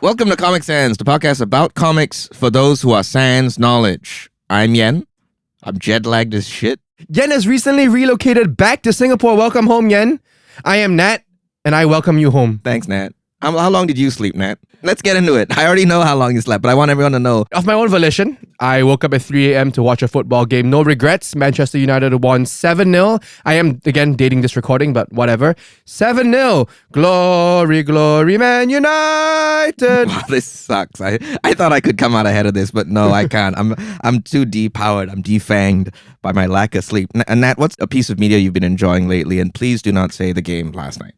Welcome to Comic Sans, the podcast about comics for those who are sans knowledge. I'm Yan. I'm jet lagged as shit. Yan has recently relocated back to Singapore. Welcome home, Yan. I am Nat, and I welcome you home. Thanks, Nat. How long did you sleep, Nat? Let's get into it. I already know how long you slept, but I want everyone to know. Of my own volition, I woke up at 3 a.m. to watch a football game. No regrets. Manchester United won 7-0. I am, again, dating this recording, but whatever. 7-0. Glory, glory, Man United. Wow, this sucks. I thought I could come out ahead of this, but no, I can't. I'm too depowered. I'm defanged by my lack of sleep. And Nat, what's a piece of media you've been enjoying lately? And please do not say the game last night.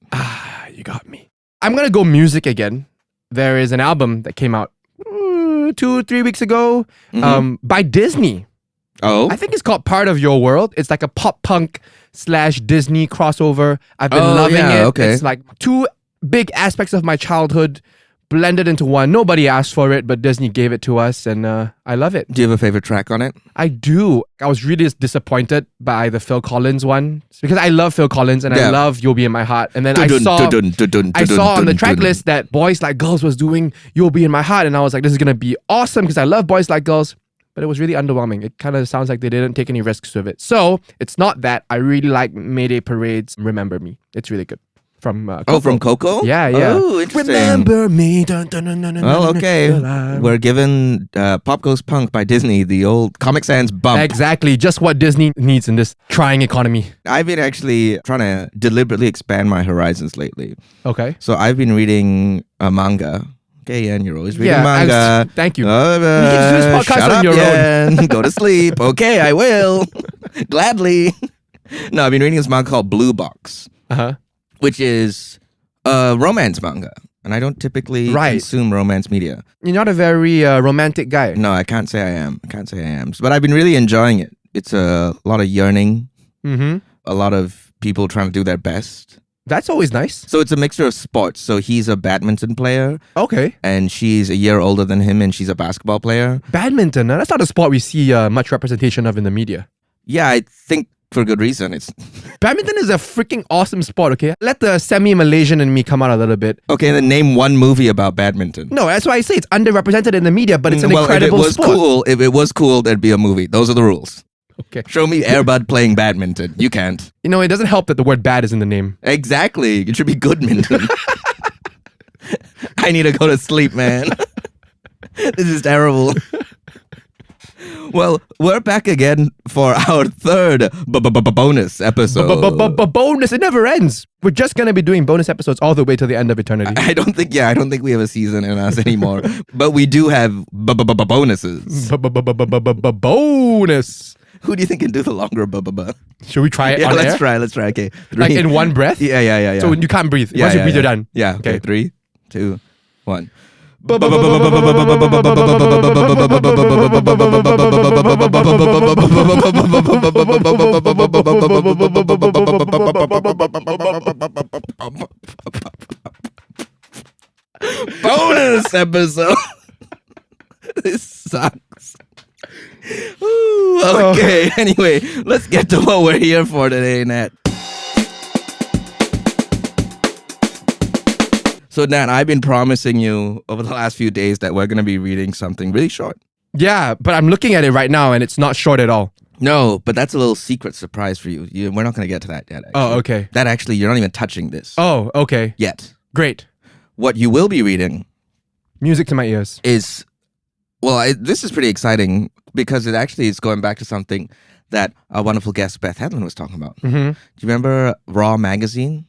You got me. I'm going to go music again. There is an album that came out 2-3 weeks ago by Disney. Oh? I think it's called Part of Your World. It's like a pop punk / Disney crossover. I've been loving it. Okay. It's like two big aspects of my childhood blended into one. Nobody asked for it, but Disney gave it to us, and I love it. Do you have a favorite track on it? I do. I was really disappointed by the Phil Collins one because I love Phil Collins and I love You'll Be in My Heart. And then I saw on the track list that Boys Like Girls was doing You'll Be in My Heart, and I was like, this is gonna be awesome because I love Boys Like Girls. But it was really underwhelming. It kind of sounds like they didn't take any risks with it. So it's not that. I really like Mayday Parade's Remember Me. It's really good. From Coco. From Coco? Yeah. Oh, interesting. Remember me. Dun, dun, dun, dun, dun, Well, dun, okay. dun, dun. We're given Pop Goes Punk by Disney, the old Comic Sans bump. Exactly. Just what Disney needs in this trying economy. I've been actually trying to deliberately expand my horizons lately. Okay. So I've been reading a manga. Okay, Yan, you're always reading manga. Thank you. You can do this podcast shut on up, your Yan. Go to sleep. Okay, I will. Gladly. No, I've been reading this manga called Blue Box, which is a romance manga. And I don't typically consume romance media. You're not a very romantic guy. No, I can't say I am. But I've been really enjoying it. It's a lot of yearning. A lot of people trying to do their best. That's always nice. So it's a mixture of sports. So he's a badminton player. Okay. And she's a year older than him, and she's a basketball player. Badminton, that's not a sport we see much representation of in the media. Yeah, I think for good reason. Badminton is a freaking awesome sport, okay? Let the semi-Malaysian in me come out a little bit. Okay, then name one movie about badminton. No, that's why I say it's underrepresented in the media, but it's an incredible sport. If it was cool, there'd be a movie. Those are the rules. Okay. Show me Airbud playing badminton. You can't. You know, it doesn't help that the word bad is in the name. Exactly. It should be good minton. I need to go to sleep, man. This is terrible. Well, we're back again for our third bonus episode. Bonus, it never ends. We're just going to be doing bonus episodes all the way to the end of eternity. I don't think we have a season in us anymore. But we do have bonuses. Bonus. Who do you think can do the longer Should we try it on let's air? Let's try. Okay. 3. Like in one breath? Yeah. So you can't breathe. Once you breathe, you're done. Yeah. Okay. 3, 2, 1. Bonus episode. This sucks. Ooh, okay, anyway, let's get to what we're here for today, Nat. So, Nat, I've been promising you over the last few days that we're going to be reading something really short. Yeah, but I'm looking at it right now and it's not short at all. No, but that's a little secret surprise for you. We're not going to get to that yet, actually. Oh, okay. That actually, you're not even touching this. Oh, okay. Yet. Great. What you will be reading... Music to my ears. ...is... Well, this is pretty exciting because it actually is going back to something that our wonderful guest Beth Hedlund was talking about. Do you remember Raw Magazine?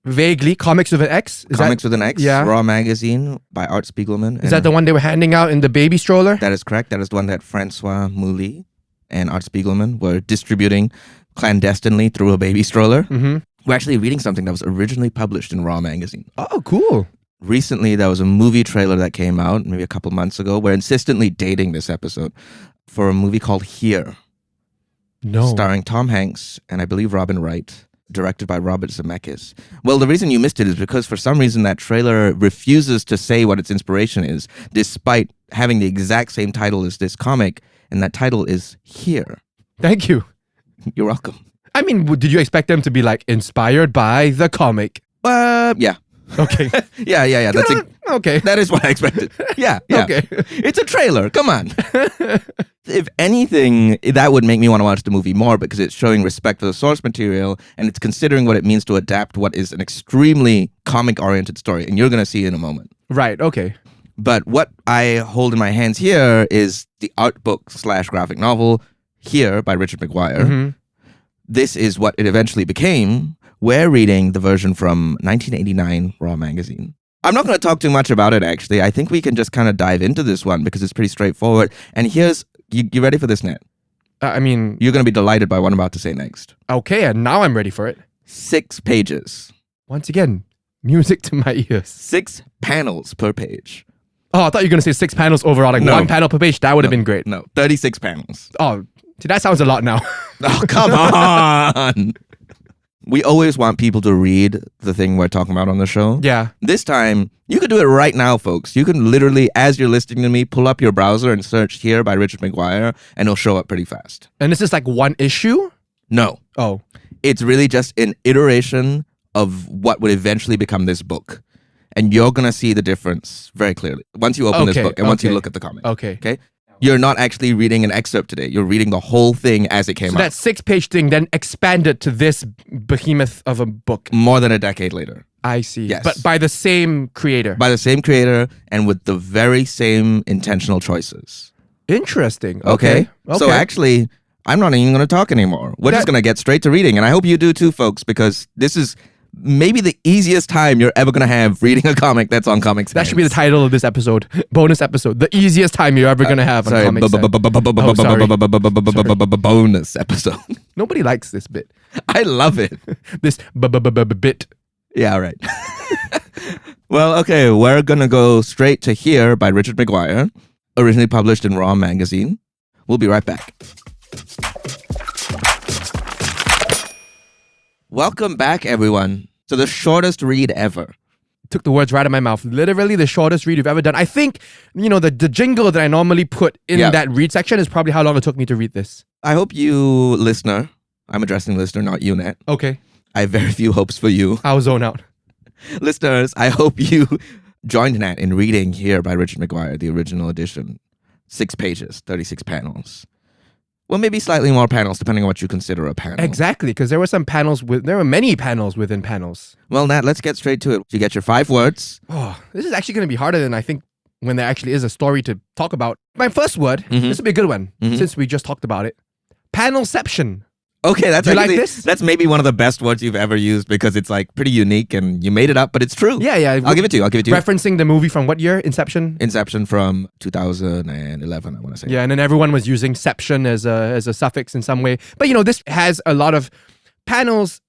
Vaguely. Comics with an X? Comics with an X? Yeah. Raw Magazine by Art Spiegelman. Is that the one they were handing out in the baby stroller? That is correct. That is the one that Francois Mouly and Art Spiegelman were distributing clandestinely through a baby stroller. We're actually reading something that was originally published in Raw Magazine. Oh, cool. Recently, there was a movie trailer that came out, maybe a couple months ago. We're insistently dating this episode for a movie called Here. No. Starring Tom Hanks and I believe Robin Wright, directed by Robert Zemeckis. Well, the reason you missed it is because for some reason that trailer refuses to say what its inspiration is, despite having the exact same title as this comic, and that title is Here. Thank you. You're welcome. I mean, did you expect them to be like inspired by the comic? Yeah. Okay. Yeah. Okay. That is what I expected. Yeah. Okay. It's a trailer. Come on. If anything, that would make me want to watch the movie more because it's showing respect for the source material and it's considering what it means to adapt what is an extremely comic-oriented story. And you're going to see in a moment. Right. Okay. But what I hold in my hands here is the art book / graphic novel here by Richard McGuire. Mm-hmm. This is what it eventually became. We're reading the version from 1989 Raw magazine. I'm not going to talk too much about it, actually. I think we can just kind of dive into this one because it's pretty straightforward. And here's, you ready for this, Nat? I mean... You're going to be delighted by what I'm about to say next. Okay, and now I'm ready for it. 6 pages. Once again, music to my ears. 6 panels per page. Oh, I thought you were going to say 6 panels overall, like 1 panel per page. That would have been great. No, 36 panels. Oh, see, that sounds a lot now. Oh, come on. We always want people to read the thing we're talking about on the show. Yeah. This time, you can do it right now, folks. You can literally, as you're listening to me, pull up your browser and search here by Richard McGuire, and it'll show up pretty fast. And this is like 1 issue? No. Oh. It's really just an iteration of what would eventually become this book. And you're going to see the difference very clearly once you open this book and once you look at the comic. Okay. You're not actually reading an excerpt today. You're reading the whole thing as it came out. So that 6-page thing then expanded to this behemoth of a book. More than a decade later. I see. Yes. But by the same creator. By the same creator and with the very same intentional choices. Interesting. Okay. So actually, I'm not even going to talk anymore. We're just going to get straight to reading. And I hope you do too, folks, because this is maybe the easiest time you're ever going to have reading a comic that's on Comics. That should be the title of this episode. Bonus episode. The easiest time you're ever going to have on Comics. Bonus episode. Nobody likes this bit. I love it. This bit. Yeah, right. Well, okay, we're going to go straight to Here by Richard McGuire, originally published in Raw magazine. We'll be right back. Welcome back, everyone, to the shortest read ever. Took the words right out of my mouth. Literally the shortest read you've ever done. I think, the jingle that I normally put in that read section is probably how long it took me to read this. I hope you, listener, I'm addressing listener, not you, Nat. Okay. I have very few hopes for you. I'll zone out. Listeners, I hope you joined Nat in reading Here by Richard McGuire, the original edition. 6 pages, 36 panels. Well, maybe slightly more panels, depending on what you consider a panel. Exactly, because there were many panels within panels. Well, Nat, let's get straight to it. You get your 5 words. Oh, this is actually going to be harder than I think when there actually is a story to talk about. My first word, this will be a good one, since we just talked about it. Panelception. Okay, that's Do you like this? That's maybe one of the best words you've ever used because it's like pretty unique and you made it up, but it's true. Yeah. I'll give it to you. Referencing the movie from what year? Inception? Inception from 2011, I want to say. Yeah, and then everyone was using "ception" as a suffix in some way. But this has a lot of panels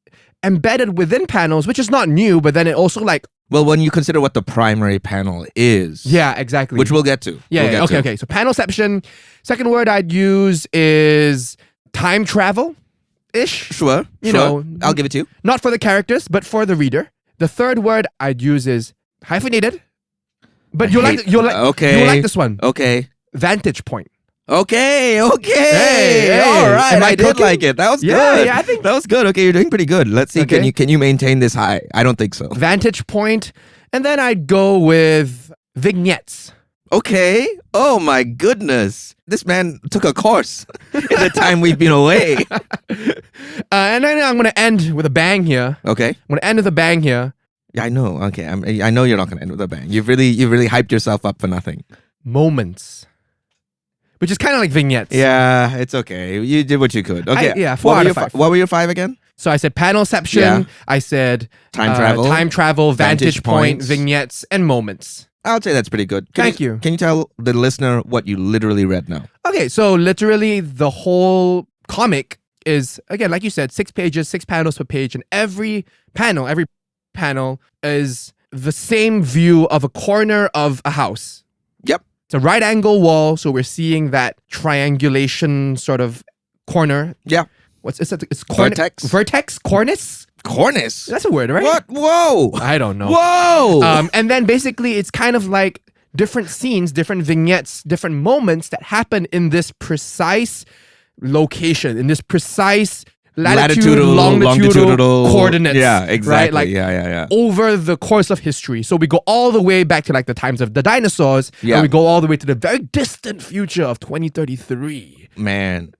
embedded within panels, which is not new, but then it also well, when you consider what the primary panel is. Yeah, exactly. Which we'll get to. Yeah, okay. So panelception. Second word I'd use is time travel. Ish. Sure. I'll give it to you. Not for the characters, but for the reader. The third word I'd use is hyphenated. But you'll like this one. Okay. Vantage point. Okay. Hey. All right. I did like it. That was good. Yeah, I think that was good. Okay, you're doing pretty good. Let's see. Okay. Can you maintain this high? I don't think so. Vantage point. And then I'd go with vignettes. Okay. Oh my goodness. This man took a course in the time we've been away. And then I'm going to end with a bang here. Okay. I'm going to end with a bang here. Yeah, I know. Okay. I know you're not going to end with a bang. You've really hyped yourself up for nothing. Moments. Which is kind of like vignettes. Yeah, it's okay. You did what you could. Okay. 4 out of 5. What were your 5 again? So I said panelception. Yeah. I said time travel, vantage point, vignettes, and moments. I'll say that's pretty good. Thank you. Can you tell the listener what you literally read now? Okay, so literally the whole comic is, again, like you said, 6 pages, 6 panels per page, and every panel is the same view of a corner of a house. Yep. It's a right angle wall, so we're seeing that triangulation sort of corner. Yeah. It's vertex? Vertex? Cornice? Cornice? That's a word, right? What? Whoa! I don't know. Whoa! And then basically it's kind of like different scenes, different vignettes, different moments that happen in this precise location, in this precise longitudinal coordinates. Yeah, exactly. Right? Yeah. Over the course of history. So we go all the way back to like the times of the dinosaurs, and we go all the way to the very distant future of 2033. Man.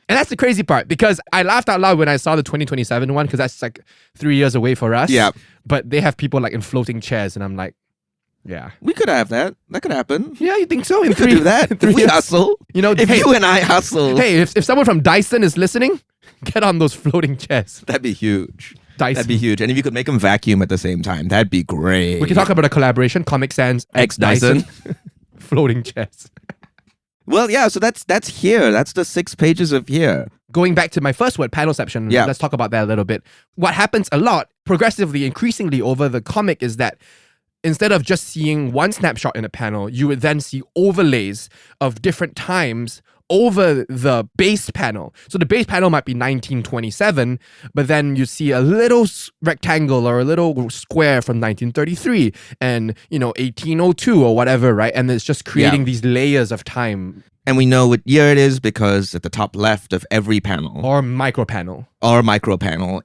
And that's the crazy part, because I laughed out loud when I saw the 2027 one, because that's like 3 years away for us. Yeah. But they have people like in floating chairs, and I'm like, yeah. We could have that. That could happen. Yeah, you think so? We could do that. If we hustle. You know, if you and I hustle. Hey, if someone from Dyson is listening, get on those floating chairs. That'd be huge. Dyson. That'd be huge. And if you could make them vacuum at the same time, that'd be great. We can talk about a collaboration, Comic Sans X Dyson. Floating chairs. Well, yeah, so that's here. That's the 6 pages of here. Going back to my first word, panelception, let's talk about that a little bit. What happens a lot, progressively, increasingly over the comic, is that instead of just seeing one snapshot in a panel, you would then see overlays of different times over the base panel. So the base panel might be 1927, but then you see a little rectangle or a little square from 1933 and, 1802 or whatever, right? And it's just creating these layers of time. And we know what year it is because at the top left of every panel or micro panel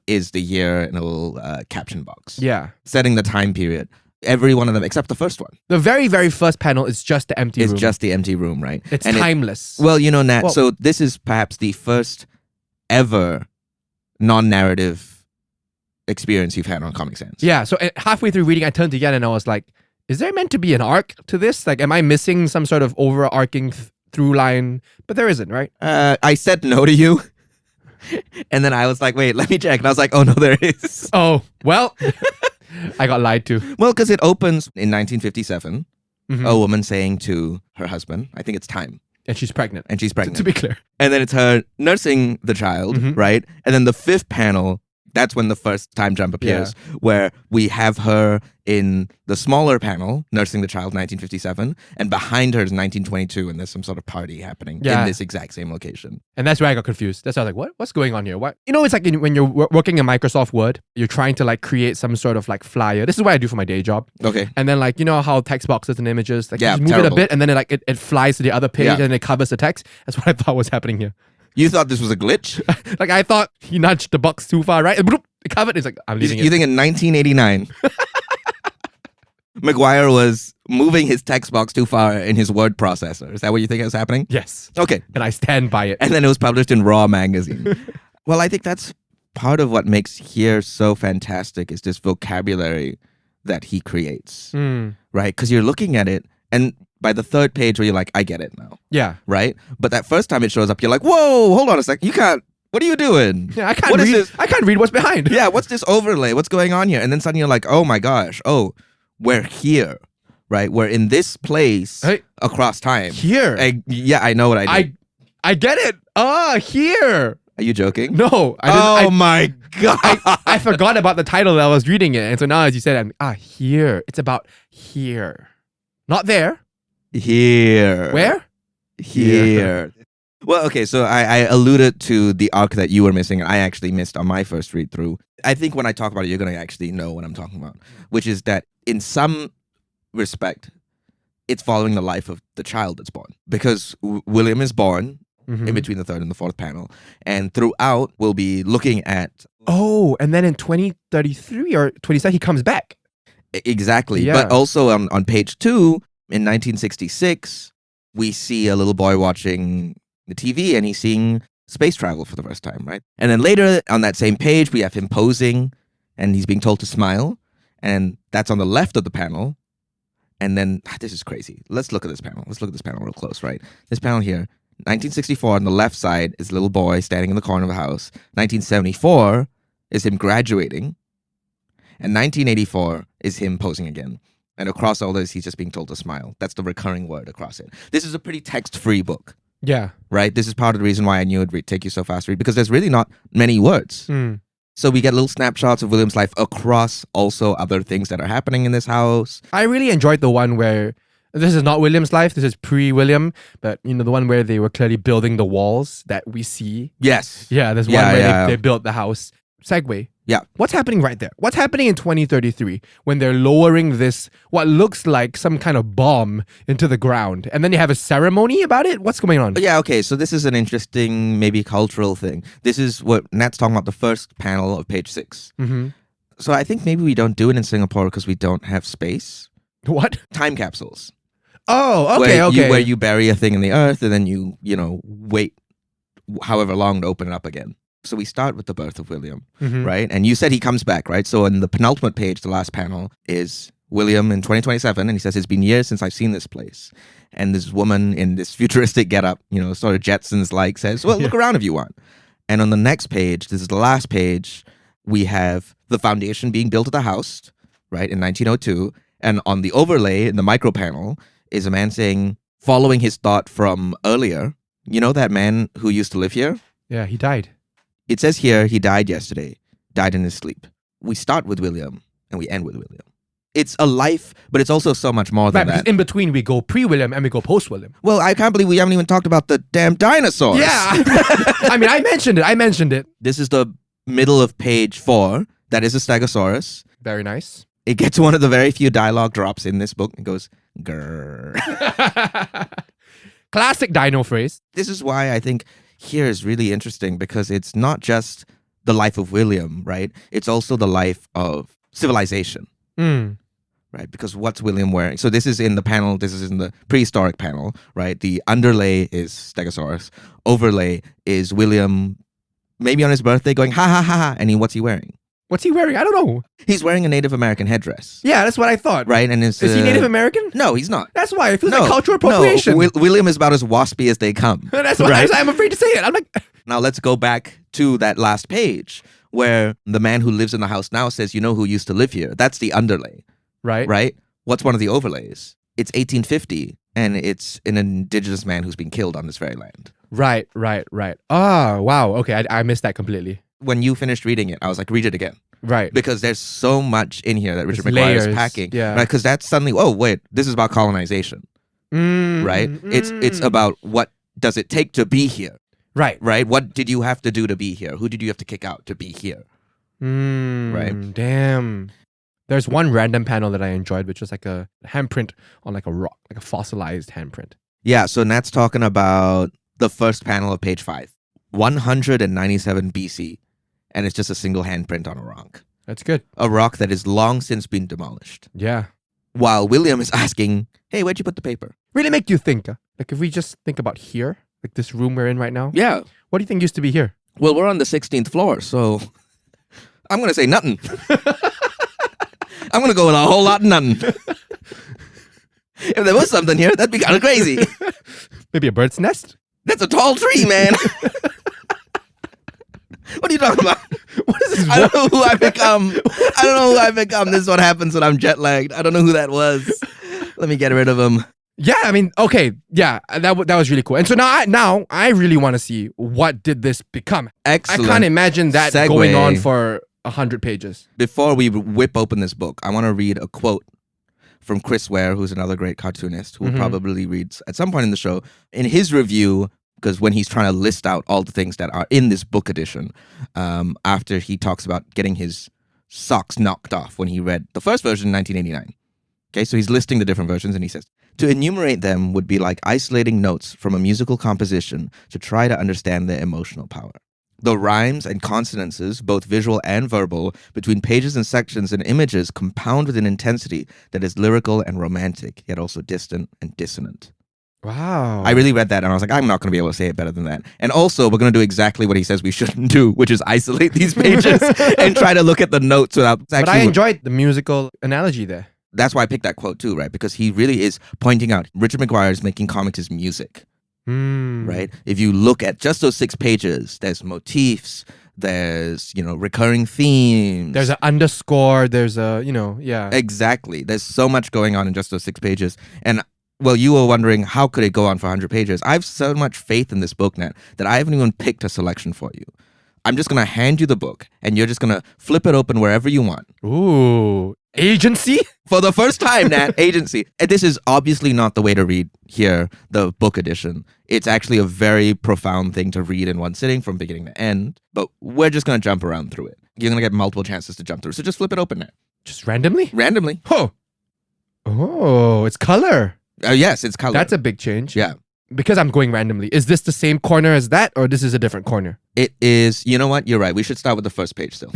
is the year in a little caption box. Yeah. Setting the time period. Every one of them, except the first one. The very, very first panel is just the empty room. It's just the empty room, right? It's timeless. Nat, so this is perhaps the first ever non-narrative experience you've had on Comic Sans. Yeah, so halfway through reading, I turned to Yan and I was like, is there meant to be an arc to this? Like, am I missing some sort of overarching through line? But there isn't, right? I said no to you. And then I was like, wait, let me check. And I was like, oh no, there is. Oh, well... I got lied to. Well, because it opens in 1957, a woman saying to her husband, I think it's time. And she's pregnant. To be clear. And then it's her nursing the child, right? And then the 5th panel, that's when the first time jump appears, where we have her in the smaller panel, nursing the child, 1957, and behind her is 1922, and there's some sort of party happening in this exact same location. And that's where I got confused. That's why I was like, what's going on here? What? It's like when you're working in Microsoft Word, you're trying to like create some sort of like flyer. This is what I do for my day job. Okay. And then like, how text boxes and images, like you just move it a bit, and then it flies to the other page, and it covers the text. That's what I thought was happening here. You thought this was a glitch? Like I thought he nudged the box too far, right? And bloop, it covered. It's like, I'm leaving it. You think in 1989, McGuire was moving his text box too far in his word processor? Is that what you think is happening? Yes. Okay. And I stand by it. And then it was published in Raw magazine. Well, I think that's part of what makes here so fantastic is this vocabulary that he creates, right? Because you're looking at it and by the 3rd page where you're like, I get it now. Yeah. Right? But that first time it shows up, you're like, whoa, hold on a sec. You can't, what are you doing? Yeah, I can't read what's behind. Yeah, what's this overlay? What's going on here? And then suddenly you're like, oh my gosh, we're here, right? We're in this place across time. Here? I know what I did. I get it. Here. Are you joking? No. I didn't. Oh my God. I forgot about the title that I was reading it. And so now as you said, here. It's about here. Not there. Here. Where? Here. Well, okay, so I alluded to the arc that you were missing, and I actually missed on my first read through. I think when I talk about it, you're going to actually know what I'm talking about, which is that in some respect, it's following the life of the child that's born. Because William is born in between the 3rd and the 4th panel, and throughout, we'll be looking at... Oh, and then in 2033 or 27, he comes back. Exactly. Yeah. But also on page 2, in 1966, we see a little boy watching the TV and he's seeing space travel for the first time, right? And then later on that same page, we have him posing and he's being told to smile. And that's on the left of the panel. And then, this is crazy. Let's look at this panel. Let's look at this panel real close, right? This panel here, 1964 on the left side is a little boy standing in the corner of the house. 1974 is him graduating. And 1984 is him posing again. And across all this, he's just being told to smile. That's the recurring word across it. This is a pretty text-free book. Yeah. Right? This is part of the reason why I knew it would take you so fast to read, because there's really not many words. So we get little snapshots of William's life across also other things that are happening in this house. I really enjoyed the one where, this is not William's life, this is pre-William, but the one where they were clearly building the walls that we see. Yes. Yeah, there's one where they built the house. Segue. Yeah. What's happening right there? What's happening in 2033 when they're lowering this, what looks like some kind of bomb into the ground? And then you have a ceremony about it? What's going on? Yeah, okay. So this is an interesting, maybe cultural thing. This is what Nat's talking about, the first panel of page 6. Mm-hmm. So I think maybe we don't do it in Singapore because we don't have space. What? Time capsules. Oh, okay, Where you bury a thing in the earth and then you wait however long to open it up again. So we start with the birth of William, right? And you said he comes back, right? So in the penultimate page, the last panel is William in 2027, and he says, it's been years since I've seen this place. And this woman in this futuristic getup, sort of Jetsons-like, says, well, look around if you want. And on the next page, this is the last page, we have the foundation being built of the house, right, in 1902. And on the overlay, in the micro panel, is a man saying, following his thought from earlier, that man who used to live here? Yeah, he died. It says here, he died yesterday, died in his sleep. We start with William and we end with William. It's a life, but it's also so much more than that. In between, we go pre-William and we go post-William. Well, I can't believe we haven't even talked about the damn dinosaurs. Yeah. I mean, I mentioned it. This is the middle of page 4. That is a Stegosaurus. Very nice. It gets one of the very few dialogue drops in this book. It goes, grrr. Classic dino phrase. This is why I think here is really interesting, because it's not just the life of William, right? It's also the life of civilization, right? Because what's William wearing? So this is in the panel, this is in the prehistoric panel, right? The underlay is Stegosaurus. Overlay is William, maybe on his birthday, going, ha ha ha ha. And what's he wearing? What's he wearing? I don't know. He's wearing a Native American headdress. Yeah, that's what I thought. Right? And is he Native American? No, he's not. That's why. It feels like cultural appropriation. No, William is about as waspy as they come. That's why I'm afraid to say it. I'm like... Now let's go back to that last page where the man who lives in the house now says, who used to live here? That's the underlay. Right. Right? What's one of the overlays? It's 1850, and it's an indigenous man who's been killed on this very land. Right. Oh, wow. Okay, I missed that completely. When you finished reading it, I was like, read it again. Right. Because there's so much in here that Richard McGuire is packing. Yeah. Right? Because that's suddenly, oh, wait, this is about colonization. Right? It's about what does it take to be here. Right? What did you have to do to be here? Who did you have to kick out to be here? Right? Damn. There's one random panel that I enjoyed, which was like a handprint on like a rock, like a fossilized handprint. Yeah, so Nat's talking about the first panel of page 5. 197 BC. And it's just a single handprint on a rock. That's good. A rock that has long since been demolished. Yeah. While William is asking, hey, where'd you put the paper? Really make you think. Like if we just think about here, like this room we're in right now. Yeah. What do you think used to be here? Well, we're on the 16th floor, so I'm going to say nothing. I'm going to go with a whole lot of nothing. If there was something here, that'd be kind of crazy. Maybe a bird's nest? That's a tall tree, man. What are you talking about? What is this? I don't know who I've become. This is what happens when I'm jet lagged. I don't know who that was. Let me get rid of him. Yeah, I mean, okay. Yeah, that was really cool. And so now I really want to see what did this become. Excellent. I can't imagine that segue. Going on for 100 pages. Before we whip open this book, I want to read a quote from Chris Ware, who's another great cartoonist who probably reads at some point in the show. In his review, because when he's trying to list out all the things that are in this book edition, after he talks about getting his socks knocked off when he read the first version in 1989. Okay, so he's listing the different versions and he says, to enumerate them would be like isolating notes from a musical composition to try to understand their emotional power. The rhymes and consonances, both visual and verbal, between pages and sections and images compound with an intensity that is lyrical and romantic, yet also distant and dissonant. Wow. I really read that and I was like, I'm not going to be able to say it better than that. And also, we're going to do exactly what he says we shouldn't do, which is isolate these pages and try to look at the notes without... But I enjoyed the musical analogy there. That's why I picked that quote too, right? Because he really is pointing out Richard McGuire is making comics as music, right? If you look at just those 6 pages, there's motifs, there's, recurring themes. There's an underscore, there's a, yeah. Exactly. There's so much going on in just those 6 pages. And well, you were wondering, how could it go on for 100 pages? I have so much faith in this book, Nat, that I haven't even picked a selection for you. I'm just going to hand you the book, and you're just going to flip it open wherever you want. Ooh. Agency? For the first time, Nat, agency. And this is obviously not the way to read here, the book edition. It's actually a very profound thing to read in one sitting from beginning to end, but we're just going to jump around through it. you're going to get multiple chances to jump through. So just flip it open now. Just randomly? Randomly. Oh, it's color. Yes, it's color. That's a big change. Yeah. Because I'm going randomly. Is this the same corner as that, or this is a different corner? It is. You know what? You're right. We should start with the first page still.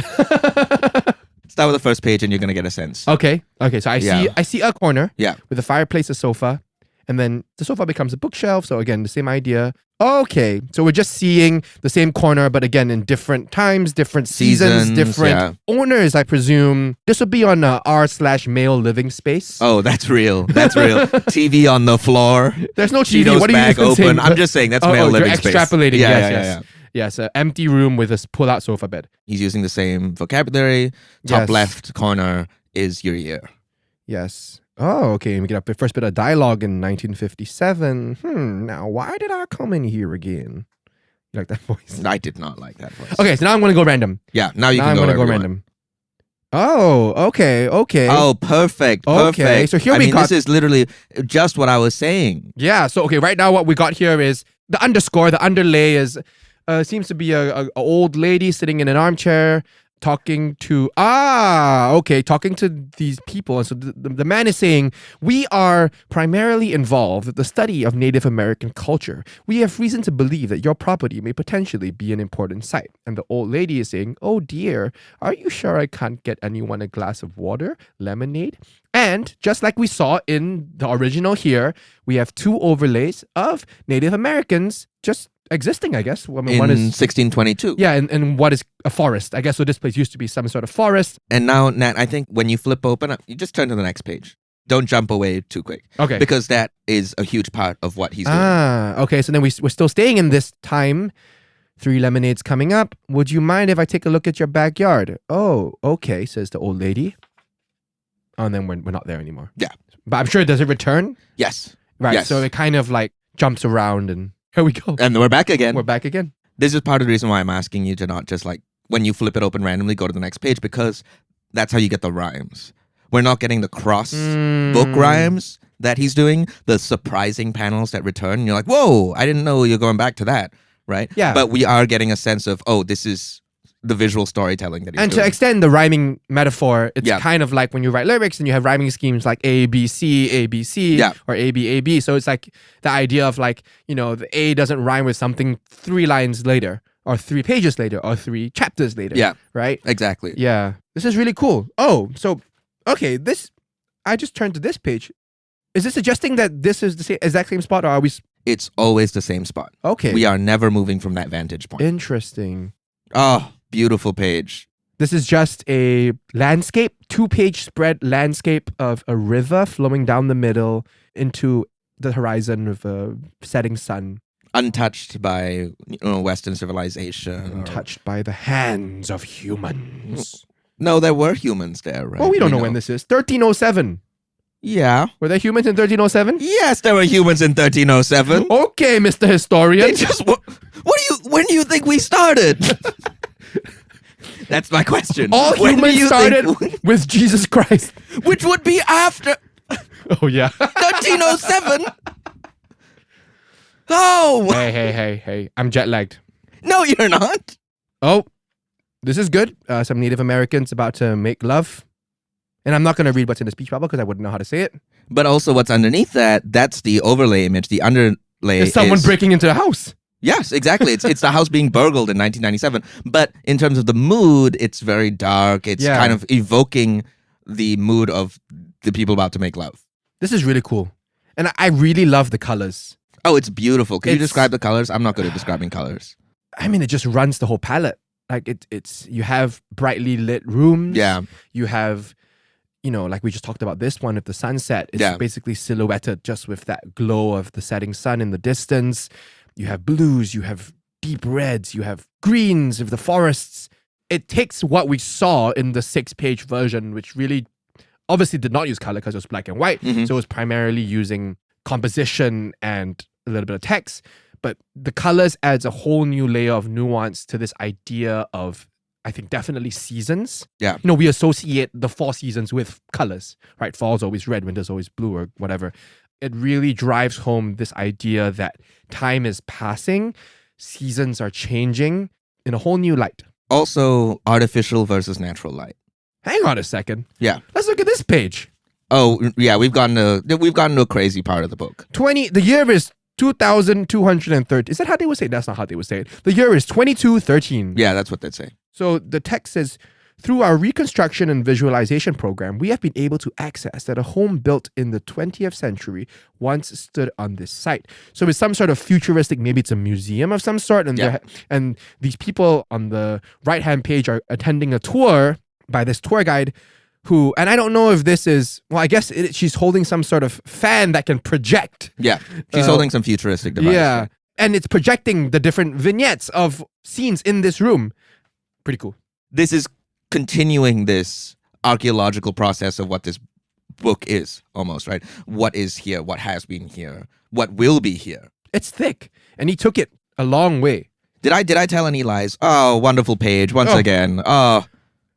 Start with the first page and you're going to get a sense. Okay. So I see a corner with a fireplace, a sofa, and then the sofa becomes a bookshelf. So again, the same idea. Okay. So we're just seeing the same corner, but again, in different times, different seasons, different owners, I presume. This would be on r/male living space. Oh, that's real. That's real. TV on the floor. There's no TV. Cheetos what are you bag open. saying? I'm just saying that's male living you're space. Extrapolating. Yeah. Yes, an empty room with a pull-out sofa bed. He's using the same vocabulary. Top left corner is your year. Yes. Oh, okay. We get up the first bit of dialogue in 1957. Now, why did I come in here again? You like that voice? I did not like that voice. Okay, so now I'm going to go random. Yeah, now you can go random. Oh, okay. Oh, perfect. Okay, so here we got... This is literally just what I was saying. Yeah, so okay, right now what we got here is the underscore, the underlay is... seems to be a old lady sitting in an armchair talking to these people. And so the man is saying, we are primarily involved with the study of Native American culture. We have reason to believe that your property may potentially be an important site. And the old lady is saying, oh dear, are you sure I can't get anyone a glass of water, lemonade? And just like we saw in the original here, we have two overlays of Native Americans just existing, I guess. I mean, in one is 1622. Yeah, and what is a forest. I guess so this place used to be some sort of forest. And now, Nat, I think when you flip open, you just turn to the next page. Don't jump away too quick. Okay. Because that is a huge part of what he's doing. Okay. So then we're still staying in this time. 3 lemonades coming up. Would you mind if I take a look at your backyard? Oh, okay, says the old lady. Oh, and then we're not there anymore. Yeah. But I'm sure, does it return? Yes. Right. Yes. So it kind of like jumps around and here we go. And we're back again. We're back again. This is part of the reason why I'm asking you to not just like, when you flip it open randomly, go to the next page, because that's how you get the rhymes. We're not getting the cross book rhymes that he's doing, the surprising panels that return. And you're like, whoa, I didn't know you're going back to that, right? Yeah. But we are getting a sense of, oh, this is the visual storytelling that he's doing. And to extend the ryming metaphor, it's kind of like when you write lyrics and you have rhyming schemes like A, B, C, A, B, C, or A, B, A, B. So it's like the idea of like, you know, the A doesn't rhyme with something 3 lines later, or 3 pages later, or 3 chapters later. Yeah. Right? Exactly. Yeah. This is really cool. Oh, so, okay, I just turned to this page. Is this suggesting that this is the exact same spot, or are we... It's always the same spot. Okay. We are never moving from that vantage point. Interesting. Oh, beautiful page. This is just a landscape, 2-page spread landscape of a river flowing down the middle into the horizon of a setting sun. Untouched by Western civilization. Untouched by the hands of humans. No, there were humans there, right? Well, we don't know when this is. 1307. Yeah. Were there humans in 1307? Yes, there were humans in 1307. Okay, Mr. Historian. They just... When do you think we started? That's my question. All humans started with Jesus Christ. Which would be after... Oh, yeah. 1307? Oh! Hey. I'm jet lagged. No, you're not. Oh, this is good. Some Native Americans about to make love. And I'm not going to read what's in the speech bubble because I wouldn't know how to say it. But also what's underneath that's the overlay image. The underlay is someone breaking into a house. Yes, exactly. It's the house being burgled in 1997. But in terms of the mood, it's very dark. It's kind of evoking the mood of the people about to make love. This is really cool. And I really love the colors. Oh, it's beautiful. Can you describe the colors? I'm not good at describing colors. I mean, it just runs the whole palette. Like it's you have brightly lit rooms. Yeah. You have, like we just talked about this one of the sunset. It's basically silhouetted just with that glow of the setting sun in the distance. You have blues, you have deep reds, you have greens of the forests. It takes what we saw in the 6-page version, which really obviously did not use color because it was black and white. Mm-hmm. So it was primarily using composition and a little bit of text. But the colors adds a whole new layer of nuance to this idea of, I think, definitely seasons. Yeah. We associate the 4 seasons with colors, right? Fall's always red, winter's always blue, or whatever. It really drives home this idea that time is passing, seasons are changing in a whole new light. Also, artificial versus natural light. Hang on a second. Yeah. Let's look at this page. Oh, yeah, we've gotten to a crazy part of the book. The year is 2230. Is that how they would say it? That's not how they would say it. The year is 2213. Yeah, that's what they'd say. So the text says, through our reconstruction and visualization program, we have been able to access that a home built in the 20th century once stood on this site. So it's some sort of futuristic, maybe it's a museum of some sort. And, and these people on the right-hand page are attending a tour by this tour guide who, and I don't know if this is, well, I guess she's holding some sort of fan that can project. Yeah, she's holding some futuristic device. Yeah, and it's projecting the different vignettes of scenes in this room. Pretty cool. This is continuing this archaeological process of what this book is, almost, right? What is here? What has been here? What will be here? It's thick, and he took it a long way. Did I tell any lies? Oh, wonderful page once again. Oh.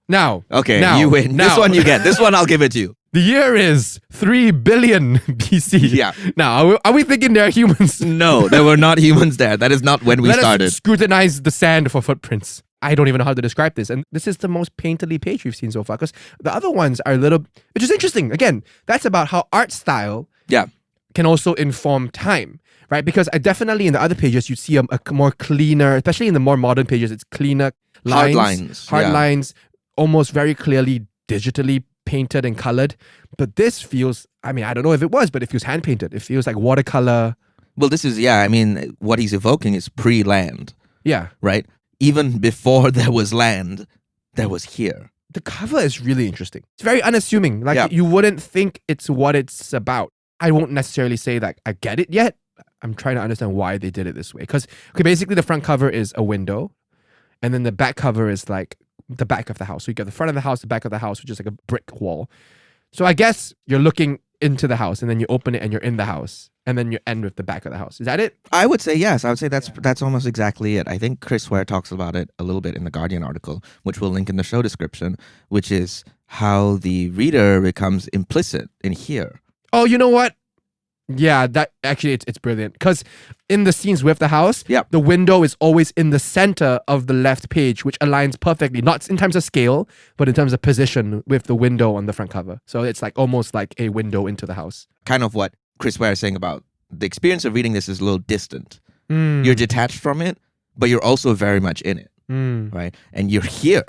Now. Okay, now, you win. Now. This one you get. This one I'll give it to you. The year is 3 billion BC. Yeah. Now, are we thinking there are humans? No, there were not humans there. That is not when we started. Let us scrutinize the sand for footprints. I don't even know how to describe this. And this is the most painterly page we've seen so far, because the other ones are a little, which is interesting. Again, that's about how art style can also inform time, right? Because I definitely, in the other pages, you see a more cleaner, especially in the more modern pages, it's cleaner lines. Hard lines, almost very clearly digitally painted and colored. But this feels, I mean, I don't know if it was, but it feels hand painted. It feels like watercolor. Well, this is, I mean, what he's evoking is pre-land. Yeah. Right? Even before there was land, there was here. The cover is really interesting. It's very unassuming. Like you wouldn't think it's what it's about. I won't necessarily say that I get it yet. I'm trying to understand why they did it this way. Because basically the front cover is a window, and then the back cover is like the back of the house. So you got the front of the house, the back of the house, which is like a brick wall. So I guess you're looking into the house, and then you open it and you're in the house, and then you end with the back of the house. Is that it? I would say yes. I would say that's almost exactly it. I think Chris Ware talks about it a little bit in the Guardian article, which we'll link in the show description, which is how the reader becomes implicit in here. Oh, you know what? Yeah, that actually it's brilliant, because in the scenes with the house, the window is always in the center of the left page, which aligns perfectly, not in terms of scale, but in terms of position with the window on the front cover. So it's like almost like a window into the house. Kind of what Chris Ware is saying about the experience of reading this is a little distant. You're detached from it, but you're also very much in it, right? And you're here,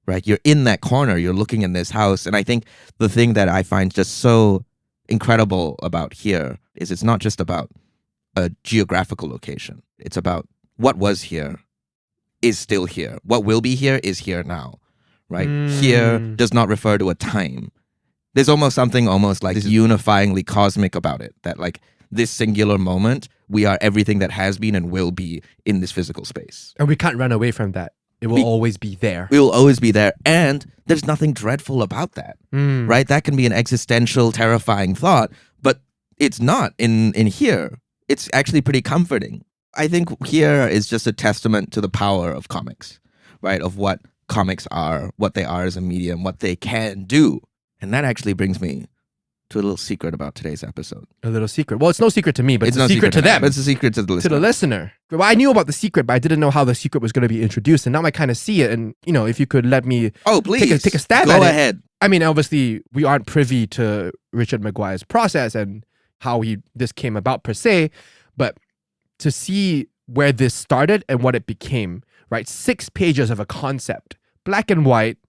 right? You're in that corner. You're looking in this house. And I think the thing that I find just so incredible about here is it's not just about a geographical location. It's about what was here is still here. What will be here is here now, right? Here does not refer to a time. There's almost something almost like unifyingly cosmic about it, that like this singular moment, we are everything that has been and will be in this physical space. And we can't run away from that. It will always be there. We will always be there. And there's nothing dreadful about that, right? That can be an existential, terrifying thought, but it's not in here. It's actually pretty comforting. I think here is just a testament to the power of comics, right? Of what comics are, what they are as a medium, what they can do. And that actually brings me to a little secret about today's episode. A little secret. Well, it's no secret to me, but it's a secret to them. But it's a secret to the listener. To the listener. Well, I knew about the secret, but I didn't know how the secret was going to be introduced. And now I kind of see it. And, you know, if you could let me please take a stab at it. Go ahead. I mean, obviously, we aren't privy to Richard McGuire's process and how this came about per se. But to see where this started and what it became, right? 6 pages of a concept. Black and white.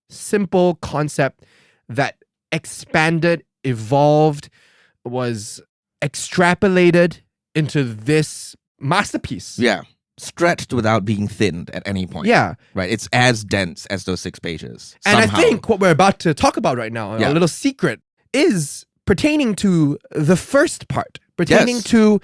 Simple concept that expanded, evolved, was extrapolated into this masterpiece. Yeah. Stretched without being thinned at any point. Yeah. Right. It's as dense as those 6 pages. And somehow. I think what we're about to talk about right now, a little secret, is pertaining to the first part, pertaining to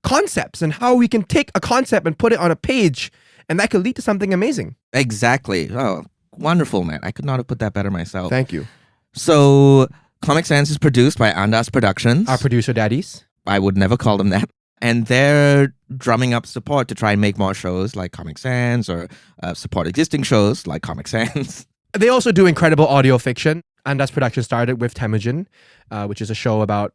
concepts and how we can take a concept and put it on a page, and that could lead to something amazing. Exactly. Oh, wonderful, man. I could not have put that better myself. Thank you. So, Comic Sans is produced by Andas Productions. Our producer daddies. I would never call them that. And they're drumming up support to try and make more shows like Comic Sans or support existing shows like Comic Sans. They also do incredible audio fiction. Andas Productions started with Temujin, which is a show about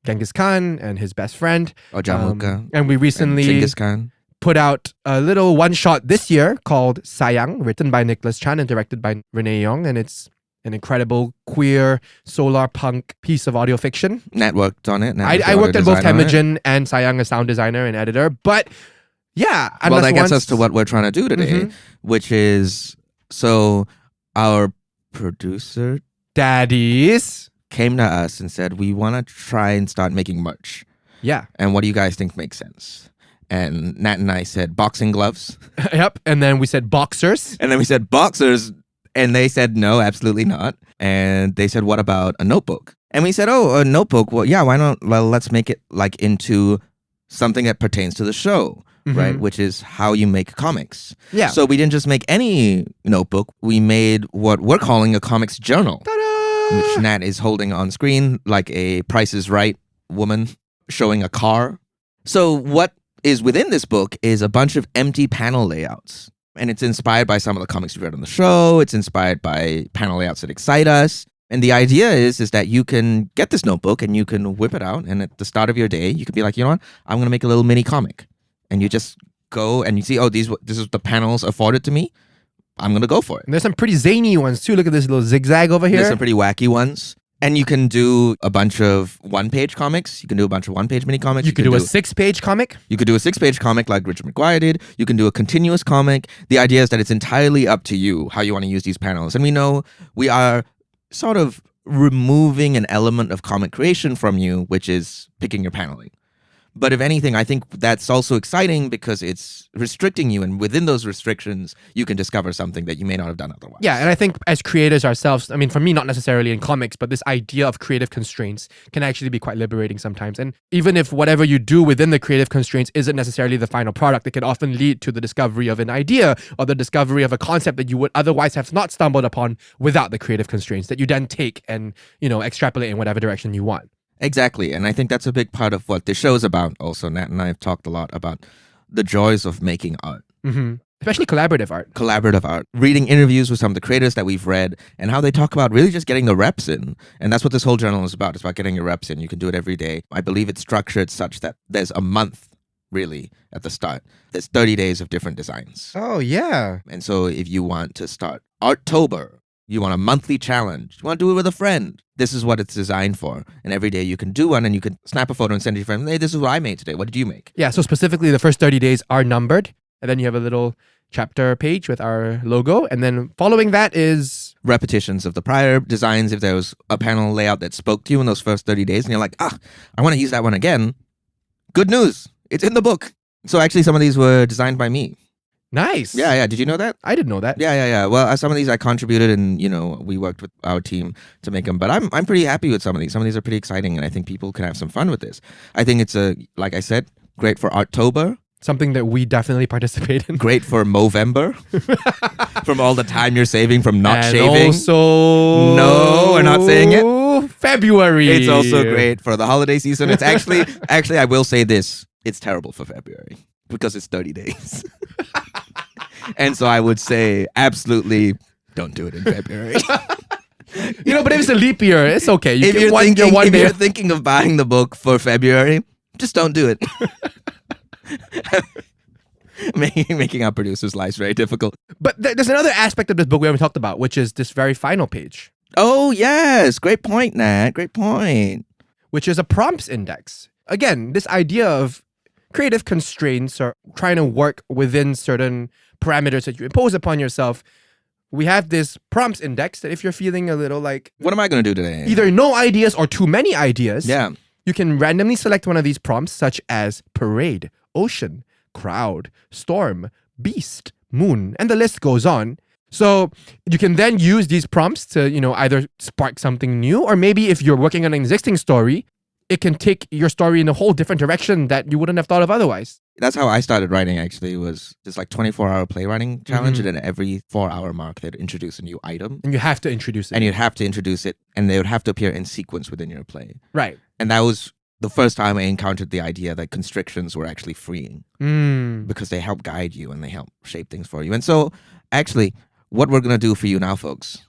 Genghis Khan and his best friend. Or Jamuka. And we recently... Genghis Khan. put out a little one-shot this year called Sayang, written by Nicholas Chan and directed by Renee Young, and it's an incredible queer solar punk piece of audio fiction. Nat worked on it. I worked at both Temujin and Sayang as sound designer and editor, but yeah. Well, that gets us to what we're trying to do today, which is, so our producer daddies came to us and said, we want to try and start making merch. Yeah. And what do you guys think makes sense? And Nat and I said boxing gloves. Yep. And then we said boxers. And then we said boxers. And they said, no, absolutely not. And they said, what about a notebook? And we said, oh, a notebook. Well, yeah, why not? Well, let's make it like into something that pertains to the show, right? Which is how you make comics. Yeah. So we didn't just make any notebook. We made what we're calling a comics journal, which Nat is holding on screen like a Price is Right woman showing a car. So what is within this book is a bunch of empty panel layouts. And it's inspired by some of the comics we've read on the show. It's inspired by panel layouts that excite us. And the idea is that you can get this notebook and you can whip it out. And at the start of your day, you could be like, you know what? I'm going to make a little mini comic. And you just go and you see, oh, this is the panels afforded to me. I'm going to go for it. And there's some pretty zany ones too. Look at this little zigzag over here. There's some pretty wacky ones. And you can do a bunch of one-page comics. You can do a bunch of one-page mini comics. You can do a 6-page comic. You could do a 6-page comic like Richard McGuire did. You can do a continuous comic. The idea is that it's entirely up to you how you want to use these panels. And we know we are sort of removing an element of comic creation from you, which is picking your paneling. But if anything, I think that's also exciting because it's restricting you. And within those restrictions, you can discover something that you may not have done otherwise. Yeah, and I think as creators ourselves, I mean, for me, not necessarily in comics, but this idea of creative constraints can actually be quite liberating sometimes. And even if whatever you do within the creative constraints isn't necessarily the final product, it can often lead to the discovery of an idea or the discovery of a concept that you would otherwise have not stumbled upon without the creative constraints that you then take and, extrapolate in whatever direction you want. Exactly. And I think that's a big part of what this show is about. Also, Nat and I have talked a lot about the joys of making art. Especially collaborative art. Collaborative art. Reading interviews with some of the creators that we've read and how they talk about really just getting the reps in. And that's what this whole journal is about. It's about getting your reps in. You can do it every day. I believe it's structured such that there's a month, really, at the start. There's 30 days of different designs. Oh, yeah. And so if you want to start Arttober, you want a monthly challenge, you want to do it with a friend, this is what it's designed for. And every day you can do one and you can snap a photo and send it to your friend. Hey, this is what I made today. What did you make? Yeah, so specifically the first 30 days are numbered. And then you have a little chapter page with our logo. And then following that is repetitions of the prior designs. If there was a panel layout that spoke to you in those first 30 days and you're like, I want to use that one again. Good news. It's in the book. So actually some of these were designed by me. Nice. Yeah. Did you know that? I didn't know that. Yeah. Well, some of these I contributed and, we worked with our team to make them. But I'm pretty happy with some of these. Some of these are pretty exciting and I think people can have some fun with this. I think it's, like I said, great for Arttober. Something that we definitely participate in. Great for Movember. From all the time you're saving from not and shaving. Also, no, we're not saying it. February. It's also great for the holiday season. It's actually, I will say this. It's terrible for February because it's 30 days. And so I would say absolutely don't do it in February. But if it's a leap year, it's okay. If you're thinking of buying the book for February, just don't do it. Making our producers' lives very difficult. But there's another aspect of this book we haven't talked about, which is this very final page. Oh, yes. Great point, Nat. Great point. Which is a prompts index. Again, this idea of creative constraints or trying to work within certain parameters that you impose upon yourself. We have this prompts index that if you're feeling a little like, what am I going to do today? Either no ideas or too many ideas. Yeah. You can randomly select one of these prompts, such as parade, ocean, crowd, storm, beast, moon, and the list goes on. So you can then use these prompts to, either spark something new, or maybe if you're working on an existing story, it can take your story in a whole different direction that you wouldn't have thought of otherwise. That's how I started writing, actually. It was just like 24-hour playwriting challenge. And then every 4-hour mark, they'd introduce a new item. And you have to introduce it. And you'd have to introduce it. And they would have to appear in sequence within your play. Right. And that was the first time I encountered the idea that constrictions were actually freeing. Because they help guide you and they help shape things for you. And so, actually, what we're going to do for you now, folks,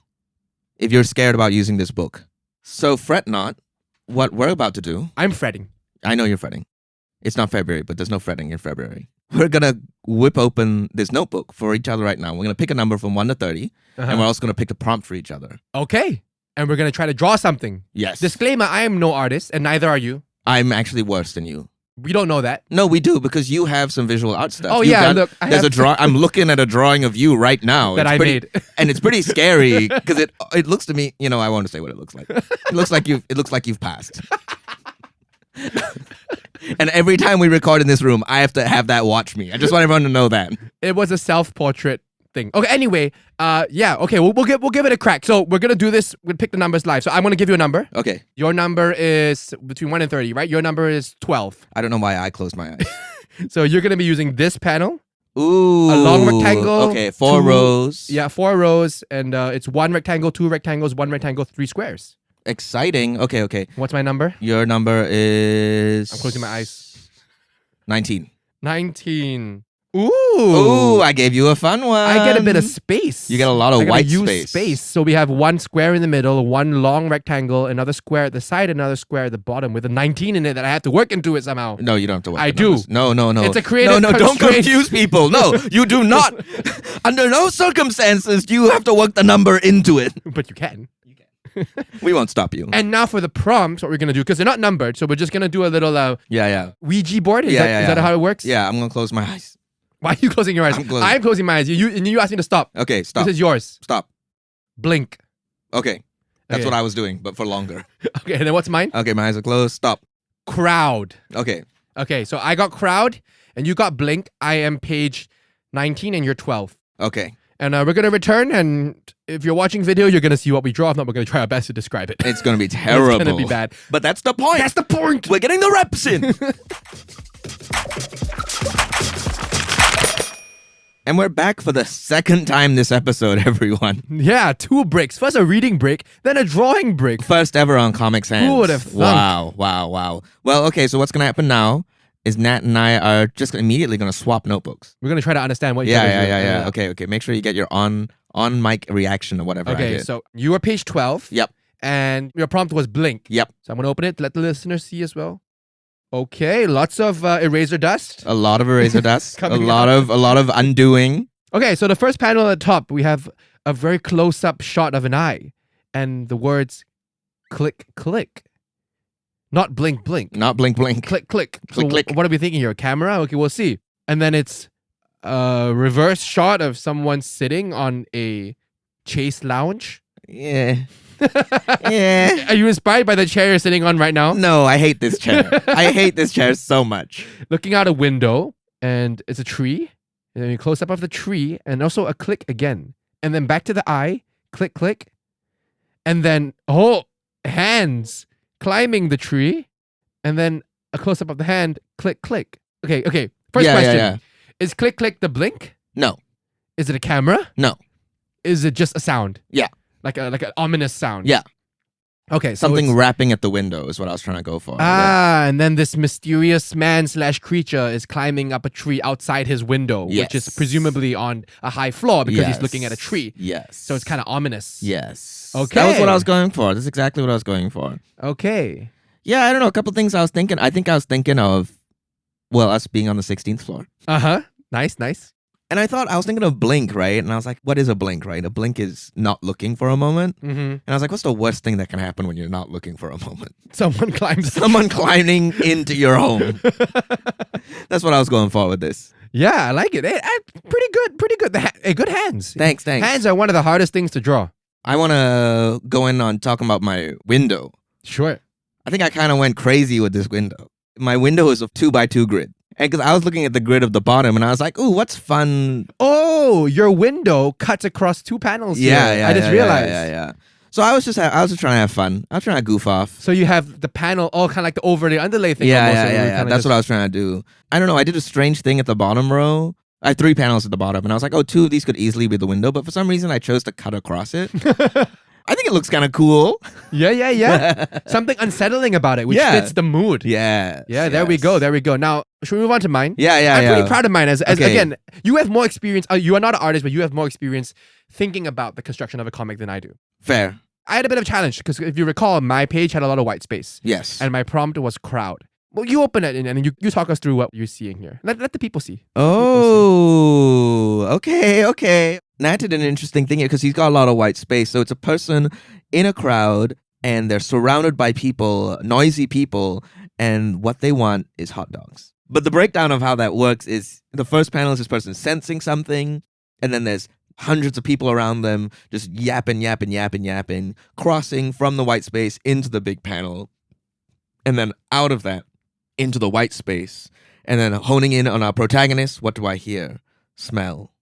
if you're scared about using this book, so fret not. What we're about to do. I'm fretting. I know you're fretting. It's not February, but there's no fretting in February. We're going to whip open this notebook for each other right now. We're going to pick a number from 1 to 30, and we're also going to pick the prompt for each other. Okay. And we're going to try to draw something. Yes. Disclaimer, I am no artist, and neither are you. I'm actually worse than you. We don't know that. No, we do, because you have some visual art stuff. Oh, yeah. Look, I'm looking at a drawing of you right now. That I made. And it's pretty scary, because it looks to me, I won't say what it looks like. It looks like you've passed. And every time we record in this room, I have to have that watch me. I just want everyone to know that. It was a self-portrait thing. Okay, anyway, okay, we'll give it a crack. So we're gonna do this, we'll pick the numbers live. So I'm gonna give you a number. Okay. Your number is between 1 and 30, right? Your number is 12. I don't know why I closed my eyes. So you're gonna be using this panel. Ooh. A long rectangle. Okay, 4 rows. Yeah, 4 rows, and it's 1 rectangle, 2 rectangles, 1 rectangle, 3 squares. Exciting. Okay. What's my number? Your number is... I'm closing my eyes. 19. 19. Ooh, I gave you a fun one. I get a bit of space. You get a lot of white space. So we have 1 square in the middle, 1 long rectangle, another square at the side, another square at the bottom with a 19 in it that I have to work into it somehow. No, you don't have to work. I do. No. It's a creative No, don't confuse people. No, you do not. Under no circumstances do you have to work the number into it. But you can. We won't stop you. And now for the prompts, what we're going to do, because they're not numbered, so we're just going to do a little Ouija board. Is that how it works? Yeah, I'm going to close my eyes. Why are you closing your eyes? I'm closing my eyes. You asked me to stop. Okay, stop. This is yours. Stop. Blink. Okay. That's what I was doing, but for longer. Okay, and then what's mine? Okay, my eyes are closed. Stop. Crowd. Okay. Okay, so I got crowd, and you got blink. I am page 19, and you're 12. Okay. And we're going to return, and if you're watching video, you're going to see what we draw. If not, we're going to try our best to describe it. It's going to be terrible. It's going to be bad. But that's the point. That's the point. We're getting the reps in. And we're back for the second time this episode, everyone. Yeah, 2 breaks. First a reading break, then a drawing break. First ever on Comics Hands. Who would have thunk? Wow. Well, okay, so what's going to happen now is Nat and I are just immediately going to swap notebooks. We're going to try to understand what you're doing. Yeah. Okay. Make sure you get your on mic reaction or whatever. Okay, so you were page 12. Yep. And your prompt was blink. Yep. So I'm going to open it, let the listeners see as well. Okay, lots of eraser dust. A lot of eraser dust. a lot of undoing. Okay, so the first panel at the top, we have a very close-up shot of an eye. And the words click, click. Not blink, blink. Not blink, blink. Click, click. Click, click. What are we thinking here? A camera? Okay, we'll see. And then it's a reverse shot of someone sitting on a Chase lounge. Yeah. Yeah. Are you inspired by the chair you're sitting on right now? No, I hate this chair. I hate this chair so much. Looking out a window, and it's a tree. And then you close up of the tree, and also a click again. And then back to the eye. Click, click. And then, hands climbing the tree, and then a close-up of the hand, click, click. Okay. First question. Yeah. Is click, click the blink? No. Is it a camera? No. Is it just a sound? Yeah. Like an ominous sound? Yeah. Okay, so something rapping at the window is what I was trying to go for. And then this mysterious man/creature is climbing up a tree outside his window, which is presumably on a high floor because he's looking at a tree. Yes. So it's kind of ominous. Yes. Okay. That was what I was going for. That's exactly what I was going for. Okay. Yeah, I don't know. A couple things I was thinking. I think I was thinking of, us being on the 16th floor. Nice. And I was thinking of blink, right? And I was like, what is a blink, right? A blink is not looking for a moment. Mm-hmm. And I was like, what's the worst thing that can happen when you're not looking for a moment? Someone climbing into your home. That's what I was going for with this. Yeah, I like it. Pretty good. Good hands. Thanks. Hands are one of the hardest things to draw. I want to go in on talking about my window. Sure. I think I kind of went crazy with this window. My window is a 2x2 grid. And because I was looking at the grid of the bottom and I was like, ooh, what's fun? Oh, your window cuts across 2 panels here. Yeah. I just realized. Yeah. So I was just trying to have fun. I was trying to goof off. So you have the panel, kind of like the overlay, underlay thing. Yeah. That's what I was trying to do. I don't know. I did a strange thing at the bottom row. I have 3 panels at the bottom. And I was like, 2 of these could easily be the window. But for some reason, I chose to cut across it. I think it looks kind of cool. Yeah. Something unsettling about it, which fits the mood. Yeah. There we go. Now, should we move on to mine? Yeah. I'm pretty proud of mine. As again, you have more experience. You are not an artist, but you have more experience thinking about the construction of a comic than I do. Fair. I had a bit of a challenge because if you recall, my page had a lot of white space. Yes. And my prompt was crowd. Well, you open it and then you talk us through what you're seeing here. Let the people see. Okay. Nat did an interesting thing here because he's got a lot of white space. So it's a person in a crowd and they're surrounded by people, noisy people, and what they want is hot dogs. But the breakdown of how that works is the first panel is this person sensing something, and then there's hundreds of people around them just yapping, crossing from the white space into the big panel, and then out of that into the white space, and then honing in on our protagonist. What do I hear? Smell,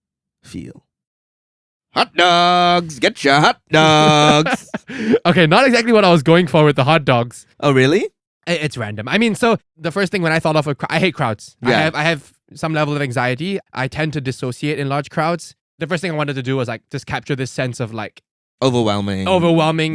feel. Hot dogs! Get your hot dogs! Okay, not exactly what I was going for with the hot dogs. Oh, really? It's random. I mean, so the first thing when I thought of I hate crowds. Yeah. I have some level of anxiety. I tend to dissociate in large crowds. The first thing I wanted to do was like just capture this sense of like overwhelming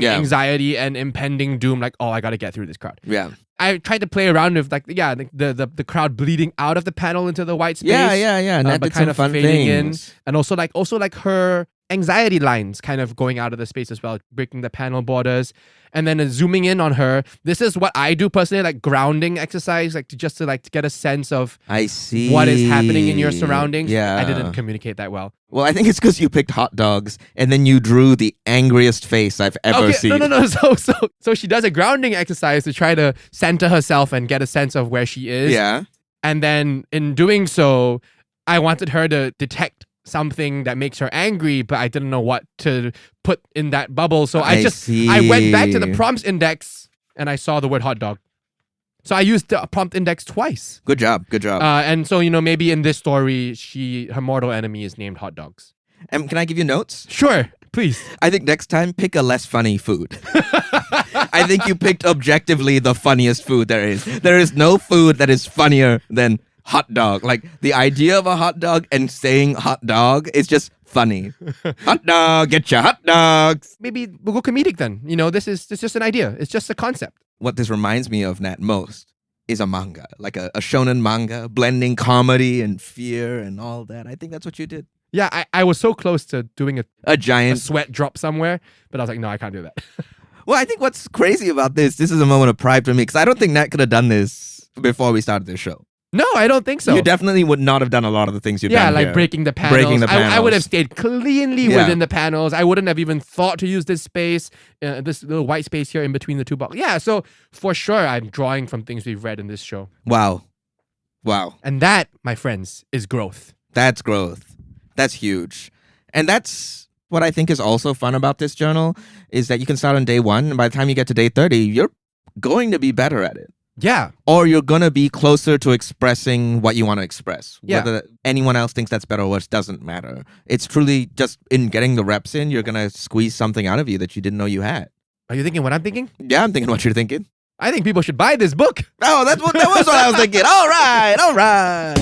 anxiety and impending doom. Like, oh, I got to get through this crowd. Yeah. I tried to play around with like the crowd bleeding out of the panel into the white space. Yeah. Nat But did kind some of fun fading things. in, and also like her anxiety lines kind of going out of the space as well, breaking the panel borders, and then zooming in on her. This is what I do personally, like grounding exercise, like to get a sense of I see what is happening in your surroundings. Yeah. I didn't communicate that well. Well, I think it's because you picked hot dogs and then you drew the angriest face I've ever seen. No. So she does a grounding exercise to try to center herself and get a sense of where she is. Yeah. And then in doing so, I wanted her to detect something that makes her angry, but I didn't know what to put in that bubble. So I went back to the prompts index and I saw the word hot dog. So I used the prompt index twice. Good job. And so, maybe in this story, her mortal enemy is named hot dogs. And can I give you notes? Sure, please. I think next time, pick a less funny food. I think you picked objectively the funniest food there is. There is no food that is funnier than hot dog. Like the idea of a hot dog and saying hot dog is just funny. Hot dog, get your hot dogs. Maybe we'll go comedic then. This is just an idea. It's just a concept. What this reminds me of, Nat, most is a manga, like a shonen manga, blending comedy and fear and all that. I think that's what you did. Yeah, I was so close to doing a giant sweat drop somewhere, but I was like, no, I can't do that. Well, I think what's crazy about this is a moment of pride for me, because I don't think Nat could have done this before we started this show. No, I don't think so. You definitely would not have done a lot of the things you've done Yeah, like here. breaking the panels. I would have stayed cleanly within the panels. I wouldn't have even thought to use this space, this little white space here in between the two boxes. Yeah, so for sure, I'm drawing from things we've read in this show. Wow. And that, my friends, is growth. That's growth. That's huge. And that's what I think is also fun about this journal, is that you can start on day 1, and by the time you get to day 30, you're going to be better at it. Yeah. Or you're going to be closer to expressing what you want to express. Yeah. Whether anyone else thinks that's better or worse doesn't matter. It's truly just in getting the reps in, you're going to squeeze something out of you that you didn't know you had. Are you thinking what I'm thinking? Yeah, I'm thinking what you're thinking. I think people should buy this book. Oh, that was what I was thinking. All right.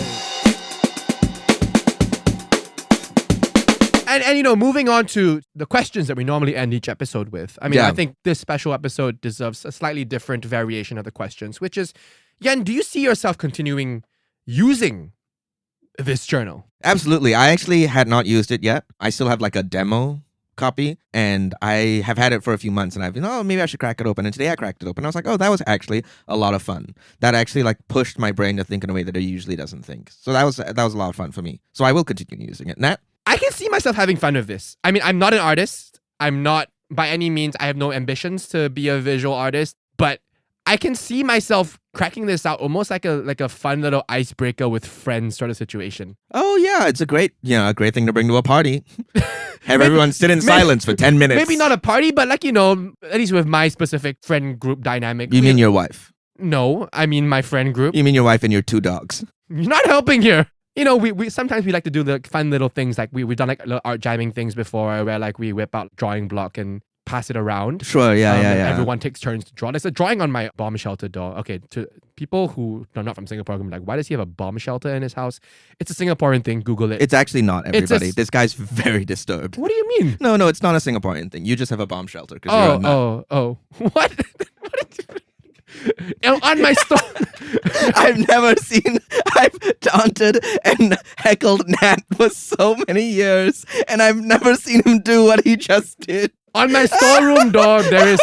And moving on to the questions that we normally end each episode with. I mean, I think this special episode deserves a slightly different variation of the questions, which is, Yan, do you see yourself continuing using this journal? Absolutely. I actually had not used it yet. I still have like a demo copy, and I have had it for a few months, and I've been, maybe I should crack it open. And today I cracked it open. I was like, that was actually a lot of fun. That actually like pushed my brain to think in a way that it usually doesn't think. So that was a lot of fun for me. So I will continue using it. Nat? I can see myself having fun with this. I mean, I'm not an artist. I'm not, by any means, I have no ambitions to be a visual artist, but I can see myself cracking this out almost like a fun little icebreaker with friends sort of situation. Oh yeah, it's a great thing to bring to a party. Have everyone sit in silence for 10 minutes. Maybe not a party, but like, at least with my specific friend group dynamic. You mean your wife? No, I mean my friend group. You mean your wife and your 2 dogs? You're not helping here. We sometimes we like to do the fun little things, like we've done like little art jamming things before, where like we whip out drawing block and pass it around. Sure, yeah. Everyone takes turns to draw. There's a drawing on my bomb shelter door. Okay, to people who are not from Singapore, I'm like, why does he have a bomb shelter in his house? It's a Singaporean thing. Google it. It's actually not, everybody. This guy's very disturbed. What do you mean? No, it's not a Singaporean thing. You just have a bomb shelter because you're a nut. Oh. What? On my store. I've taunted and heckled Nat for so many years, and I've never seen him do what he just did. On my storeroom door, there is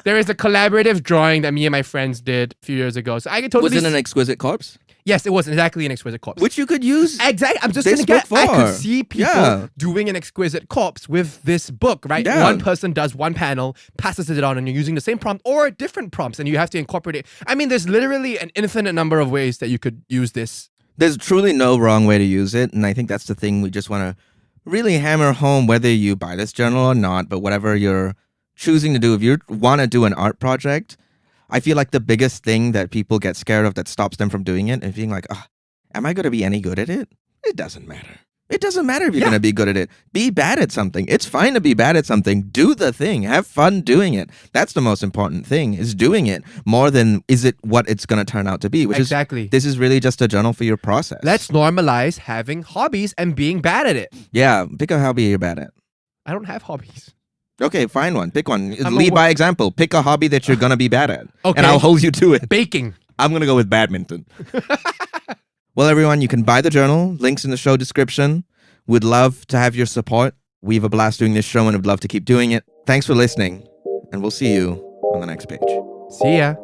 There is a collaborative drawing that me and my friends did a few years ago. So I could totally... Was it an exquisite corpse? Yes, it was exactly an exquisite corpse. Which you could use. Exactly. I'm just this going to get... book I for. could see people doing an exquisite corpse with this book, right? Yeah. One person does one panel, passes it on, and you're using the same prompt or different prompts, and you have to incorporate it. I mean, there's literally an infinite number of ways that you could use this. There's truly no wrong way to use it, and I think that's the thing we just want to really hammer home, whether you buy this journal or not, but whatever you're choosing to do, if you want to do an art project, I feel like the biggest thing that people get scared of that stops them from doing it is being like, am I going to be any good at it? It doesn't matter. It doesn't matter if you're going to be good at it. Be bad at something. It's fine to be bad at something. Do the thing. Have fun doing it. That's the most important thing, is doing it more than is it what it's going to turn out to be. Which exactly. This is really just a journal for your process. Let's normalize having hobbies and being bad at it. Yeah, pick a hobby you're bad at. I don't have hobbies. Okay, find one. Pick one. Lead by example. Pick a hobby that you're going to be bad at. Okay. And I'll hold you to it. Baking. I'm going to go with badminton. Well, everyone, you can buy the journal. Links in the show description. We'd love to have your support. We have a blast doing this show and would love to keep doing it. Thanks for listening, and we'll see you on the next page. See ya.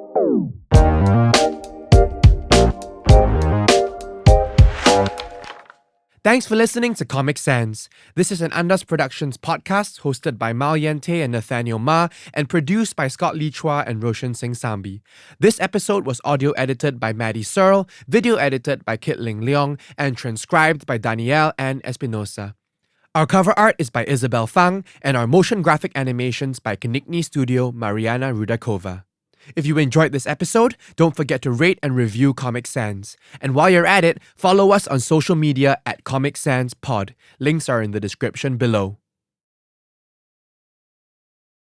Thanks for listening to Comic Sans. This is an Andaz Productions podcast hosted by Myle, Yant and Nathaniel Ma and produced by Scott Lee Chua and Roshan Singh Sambhi. This episode was audio edited by Maddy Searle, video edited by Kit Ling Leong, and transcribed by Danielle Anne Espinosa. Our cover art is by Isabel Fang, and our motion graphic animations by Kanikni Studio Maryana Rudakova. If you enjoyed this episode, don't forget to rate and review Comic Sans. And while you're at it, follow us on social media at Comic Sans Pod. Links are in the description below.